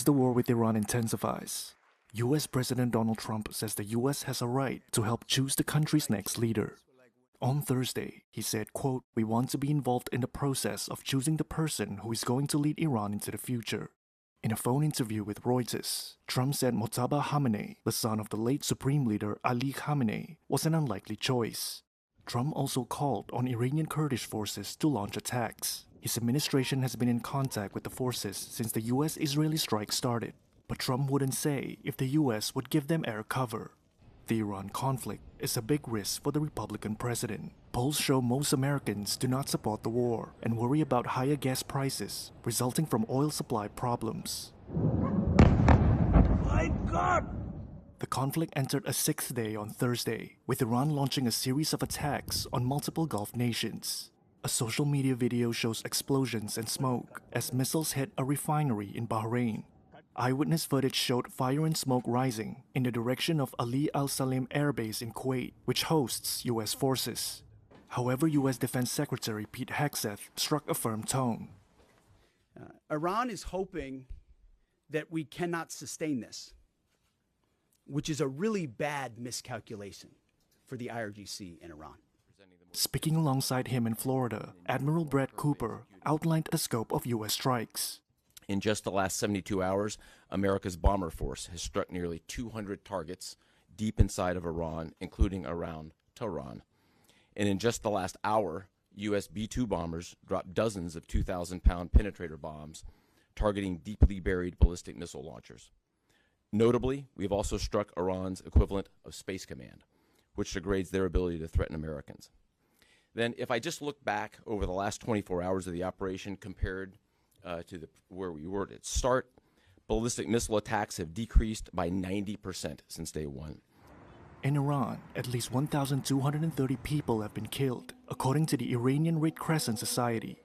as the war with Iran intensifies. US President Donald Trump says the US has a right to help choose the country's next leader. On Thursday, he said, quote, "We want to be involved in the process of choosing the person who is going to lead Iran into the future." In a phone interview with Reuters, Trump said Mojtaba Khamenei, the son of the late Supreme Leader Ali Khamenei, was an unlikely choice. Trump also called on Iranian Kurdish forces to launch attacks. His administration has been in contact with the forces since the US-Israeli strike started, but Trump wouldn't say if the US would give them air cover. The Iran conflict is a big risk for the Republican president. Polls show most Americans do not support the war and worry about higher gas prices resulting from oil supply problems. My God! The conflict entered a sixth day on Thursday, with Iran launching a series of attacks on multiple Gulf nations. A social media video shows explosions and smoke as missiles hit a refinery in Bahrain. Eyewitness footage showed fire and smoke rising in the direction of Ali Al Salim Air Base in Kuwait, which hosts US forces. However, US Defense Secretary Pete Hegseth struck a firm tone. Iran is hoping that we cannot sustain this, which is a really bad miscalculation for the IRGC in Iran. Speaking alongside him in Florida, Admiral Brett Cooper outlined the scope of US strikes. In just the last 72 hours, America's bomber force has struck nearly 200 targets deep inside of Iran, including around Tehran. And in just the last hour, U.S. B-2 bombers dropped dozens of 2,000-pound penetrator bombs targeting deeply buried ballistic missile launchers. Notably, we've also struck Iran's equivalent of Space Command, which degrades their ability to threaten Americans. Then, if I just look back over the last 24 hours of the operation compared to where we were at start, ballistic missile attacks have decreased by 90% since day one. In Iran, at least 1,230 people have been killed, according to the Iranian Red Crescent Society.